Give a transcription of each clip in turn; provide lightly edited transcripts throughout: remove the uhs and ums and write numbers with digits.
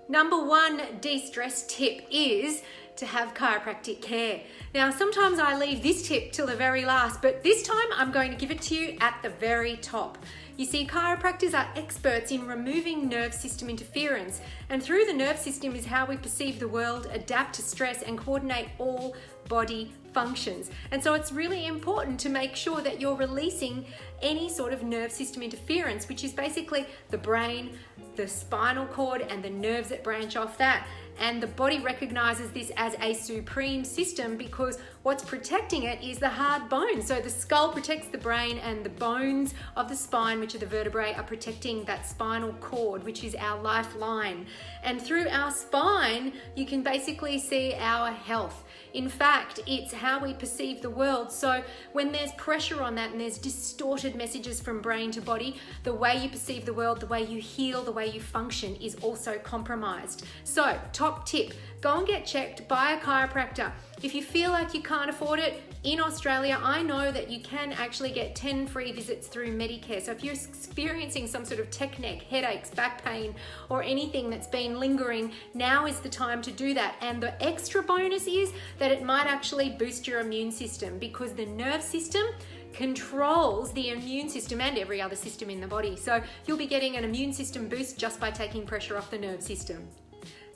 Number one de-stress tip is to have chiropractic care. Now, sometimes I leave this tip till the very last, but this time I'm going to give it to you at the very top. You see, chiropractors are experts in removing nerve system interference, and through the nerve system is how we perceive the world, adapt to stress, and coordinate all body functions. And so it's really important to make sure that you're releasing any sort of nerve system interference, which is basically the brain, the spinal cord, and the nerves that branch off that. And the body recognizes this as a supreme system because what's protecting it is the hard bone. So the skull protects the brain, and the bones of the spine, which are the vertebrae, are protecting that spinal cord, which is our lifeline. And through our spine, you can basically see our health. In fact, it's how we perceive the world. So when there's pressure on that and there's distorted messages from brain to body, the way you perceive the world, the way you heal, the way you function is also compromised. So top tip, go and get checked by a chiropractor. If you feel like you can't afford it, in Australia, I know that you can actually get 10 free visits through Medicare. So if you're experiencing some sort of tech neck, headaches, back pain, or anything that's been lingering, now is the time to do that. And the extra bonus is that it might actually boost your immune system, because the nerve system controls the immune system and every other system in the body. So you'll be getting an immune system boost just by taking pressure off the nerve system.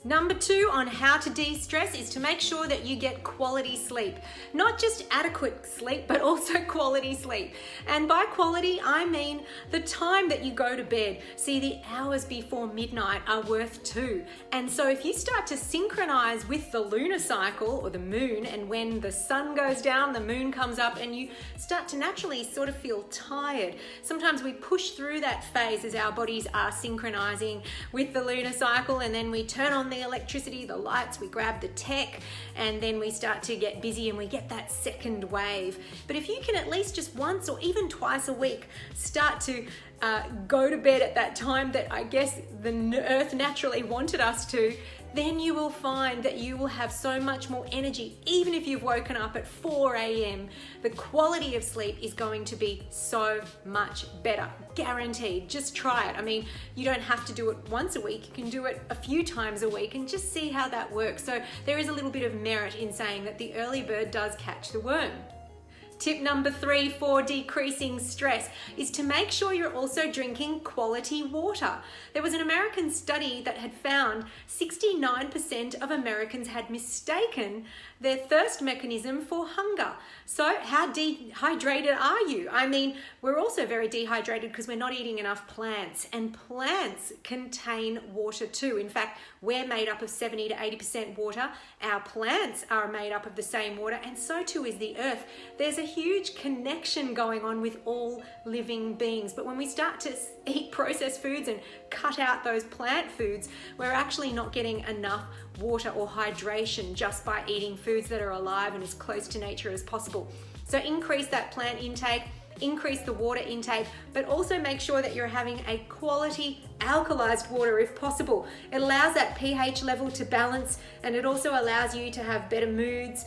Number two on how to de-stress is to make sure that you get quality sleep. Not just adequate sleep, but also quality sleep. And by quality, I mean the time that you go to bed. See, the hours before midnight are worth two. And so if you start to synchronize with the lunar cycle or the moon, and when the sun goes down, the moon comes up, and you start to naturally sort of feel tired. Sometimes we push through that phase as our bodies are synchronizing with the lunar cycle, and then we turn on the electricity, the lights, we grab the tech, and then we start to get busy and we get that second wave. But if you can at least just once or even twice a week start to go to bed at that time that I guess the earth naturally wanted us to, then you will find that you will have so much more energy. Even if you've woken up at 4 a.m, the quality of sleep is going to be so much better, guaranteed. Just try it. I mean, you don't have to do it once a week. You can do it a few times a week and just see how that works. So there is a little bit of merit in saying that the early bird does catch the worm. Tip number three for decreasing stress is to make sure you're also drinking quality water. There was an American study that had found 69% of Americans had mistaken their thirst mechanism for hunger. So how dehydrated are you? I mean, we're also very dehydrated because we're not eating enough plants, and plants contain water too. In fact, we're made up of 70 to 80% water. Our plants are made up of the same water, and so too is the earth. There's a huge connection going on with all living beings. But when we start to eat processed foods and cut out those plant foods, we're actually not getting enough water or hydration just by eating foods that are alive and as close to nature as possible. So increase that plant intake, increase the water intake, but also make sure that you're having a quality alkalized water if possible. It allows that pH level to balance, and it also allows you to have better moods,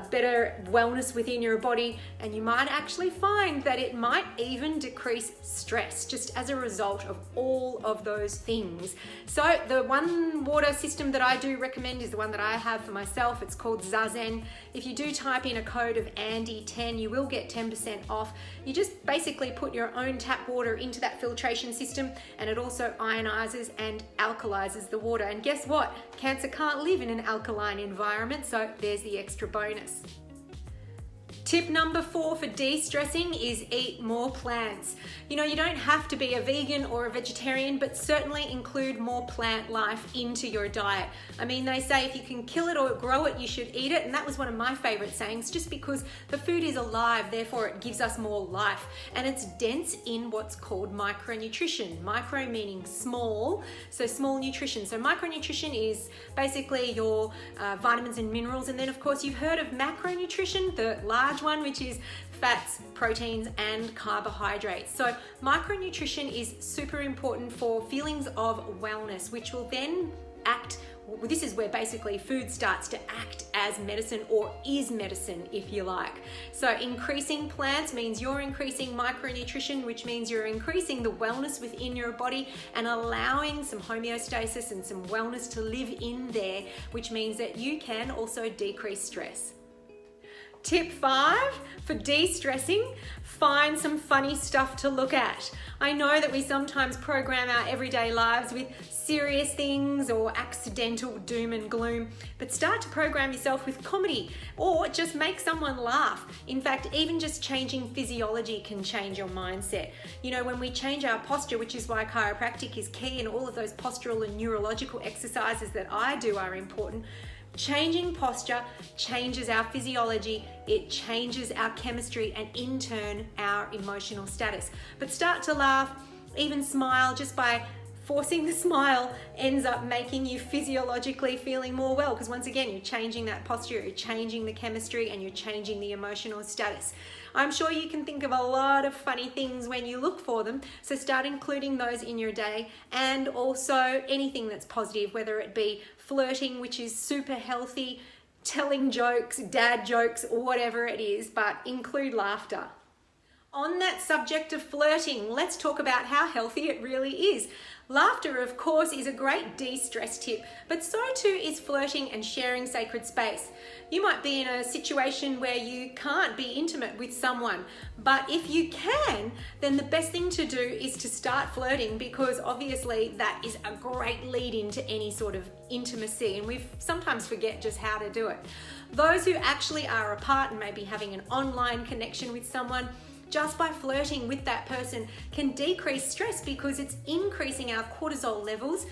better wellness within your body, and you might actually find that it might even decrease stress just as a result of all of those things. So the one water system that I do recommend is the one that I have for myself. It's called Zazen. If you do type in a code of Andi10, you will get 10% off. You just basically put your own tap water into that filtration system, and it also ionizes and alkalizes the water. And guess what? Cancer can't live in an alkaline environment, so there's the extra bonus. Tip number 4 for de-stressing is eat more plants. You know, you don't have to be a vegan or a vegetarian, but certainly include more plant life into your diet. I mean, they say if you can kill it or grow it, you should eat it. And that was one of my favorite sayings, just because the food is alive, therefore it gives us more life. And it's dense in what's called micronutrition. Micro meaning small, so small nutrition. So micronutrition is basically your vitamins and minerals. And then of course you've heard of macronutrition, the large one, which is fats, proteins, and carbohydrates. So micronutrition is super important for feelings of wellness, which will then act. This is where basically food starts to act as medicine, or is medicine, if you like. So increasing plants means you're increasing micronutrition, which means you're increasing the wellness within your body and allowing some homeostasis and some wellness to live in there, which means that you can also decrease stress. Tip 5 for de-stressing, find some funny stuff to look at. I know that we sometimes program our everyday lives with serious things or accidental doom and gloom, but start to program yourself with comedy or just make someone laugh. In fact, even just changing physiology can change your mindset. You know, when we change our posture, which is why chiropractic is key, and all of those postural and neurological exercises that I do are important. Changing posture changes our physiology, it changes our chemistry, and in turn our emotional status. But start to laugh, even smile. Just by forcing the smile ends up making you physiologically feeling more well, because once again you're changing that posture, you're changing the chemistry, and you're changing the emotional status. I'm sure you can think of a lot of funny things when you look for them, so start including those in your day, and also anything that's positive, whether it be flirting, which is super healthy, telling jokes, dad jokes, or whatever it is, but include laughter. On that subject of flirting, let's talk about how healthy it really is. Laughter, of course, is a great de-stress tip, but so too is flirting and sharing sacred space. You might be in a situation where you can't be intimate with someone, but if you can, then the best thing to do is to start flirting, because obviously that is a great lead into any sort of intimacy, and we sometimes forget just how to do it. Those who actually are apart and maybe having an online connection with someone, just by flirting with that person can decrease stress, because it's increasing our cortisol levels,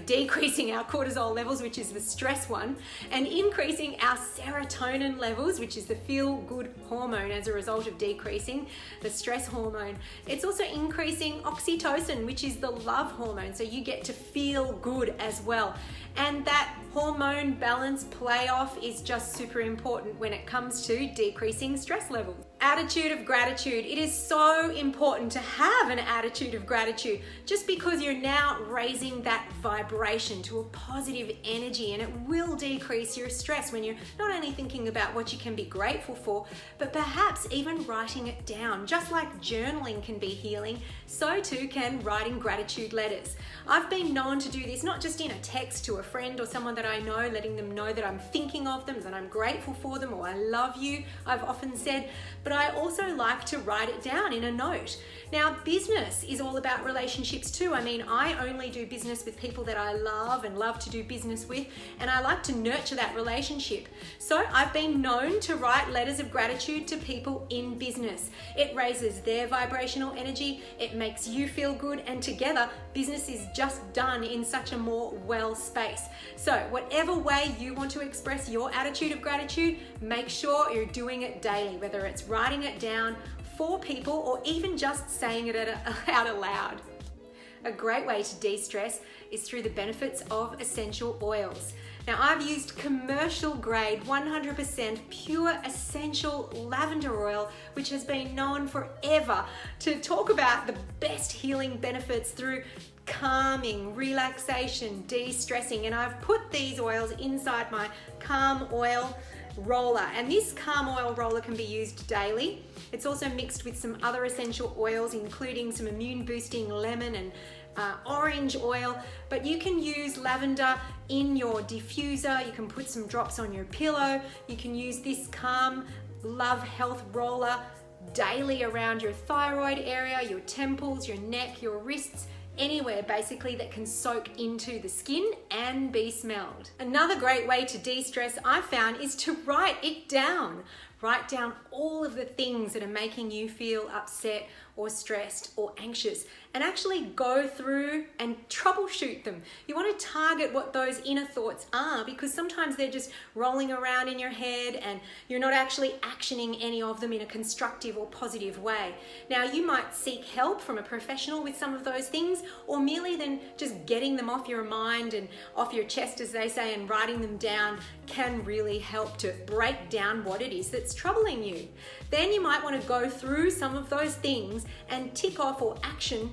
decreasing our cortisol levels, which is the stress one, and increasing our serotonin levels, which is the feel-good hormone as a result of decreasing the stress hormone. It's also increasing oxytocin, which is the love hormone, so you get to feel good as well. And that hormone balance playoff is just super important when it comes to decreasing stress levels. Attitude of gratitude. It is so important to have an attitude of gratitude, just because you're now raising that vibration to a positive energy, and it will decrease your stress when you're not only thinking about what you can be grateful for, but perhaps even writing it down. Just like journaling can be healing, so too can writing gratitude letters. I've been known to do this not just in a text to a friend or someone that I know, letting them know that I'm thinking of them, that I'm grateful for them, or I love you, I've often said, but I also like to write it down in a note. Now, business is all about relationships too. I mean, I only do business with people that I love and love to do business with, and I like to nurture that relationship. So I've been known to write letters of gratitude to people in business. It raises their vibrational energy, it makes you feel good, and together business is just done in such a more well space. So whatever way you want to express your attitude of gratitude, make sure you're doing it daily, whether it's writing it down for people or even just saying it out aloud. A great way to de-stress is through the benefits of essential oils. Now, I've used commercial grade 100% pure essential lavender oil, which has been known forever to talk about the best healing benefits through calming, relaxation, de-stressing, and I've put these oils inside my Calm Oil roller, and this Calm Oil roller can be used daily. It's also mixed with some other essential oils, including some immune boosting lemon and orange oil, but you can use lavender in your diffuser, you can put some drops on your pillow, you can use this Calm Love Health roller daily around your thyroid area, your temples, your neck, your wrists, anywhere basically that can soak into the skin and be smelled. Another great way to de-stress I've found is to write it down. Write down all of the things that are making you feel upset or stressed or anxious, and actually go through and troubleshoot them. You want to target what those inner thoughts are, because sometimes they're just rolling around in your head and you're not actually actioning any of them in a constructive or positive way. Now, you might seek help from a professional with some of those things, or merely then just getting them off your mind and off your chest, as they say, and writing them down can really help to break down what it is that's troubling you. Then you might want to go through some of those things and tick off or action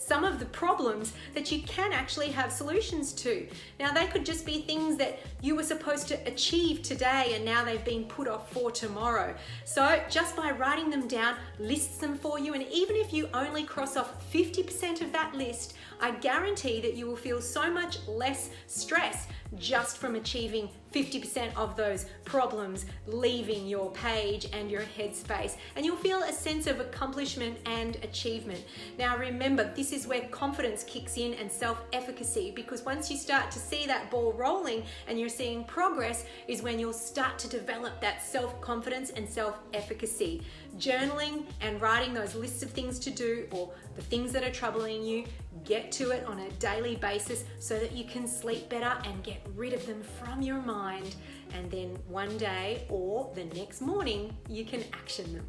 some of the problems that you can actually have solutions to. Now, they could just be things that you were supposed to achieve today and now they've been put off for tomorrow. So just by writing them down, lists them for you, and even if you only cross off 50% of that list, I guarantee that you will feel so much less stress just from achieving 50% of those problems leaving your page and your headspace, and you'll feel a sense of accomplishment and achievement. Now remember, this is where confidence kicks in and self-efficacy, because once you start to see that ball rolling and you're seeing progress is when you'll start to develop that self-confidence and self-efficacy. Journaling and writing those lists of things to do or the things that are troubling you, get to it on a daily basis so that you can sleep better and get rid of them from your mind, and then one day or the next morning you can action them.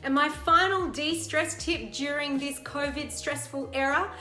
And my final de-stress tip during this COVID stressful era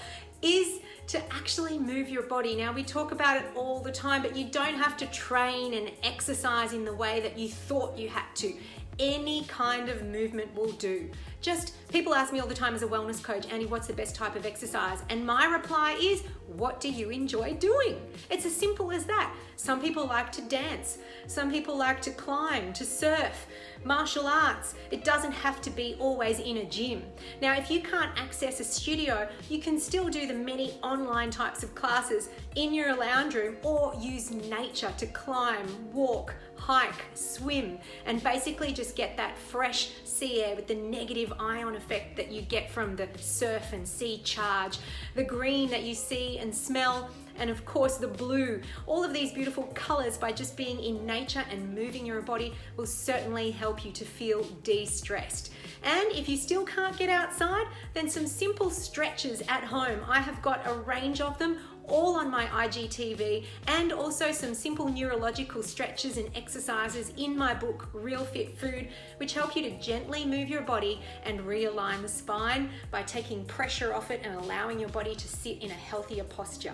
is to actually move your body. Now, we talk about it all the time, but you don't have to train and exercise in the way that you thought you had to. Any kind of movement will do. Just, people ask me all the time as a wellness coach, Andi, what's the best type of exercise? And my reply is, what do you enjoy doing? It's as simple as that. Some people like to dance. Some people like to climb, to surf, martial arts. It doesn't have to be always in a gym. Now, if you can't access a studio, you can still do the many online types of classes in your lounge room, or use nature to climb, walk, hike, swim, and basically just get that fresh sea air with the negative ion effect that you get from the surf and sea charge, the green that you see and smell, and of course the blue. All of these beautiful colors, by just being in nature and moving your body, will certainly help you to feel de-stressed. And if you still can't get outside, then some simple stretches at home. I have got a range of them all on my IGTV, and also some simple neurological stretches and exercises in my book, Real Fit Food, which help you to gently move your body and realign the spine by taking pressure off it and allowing your body to sit in a healthier posture.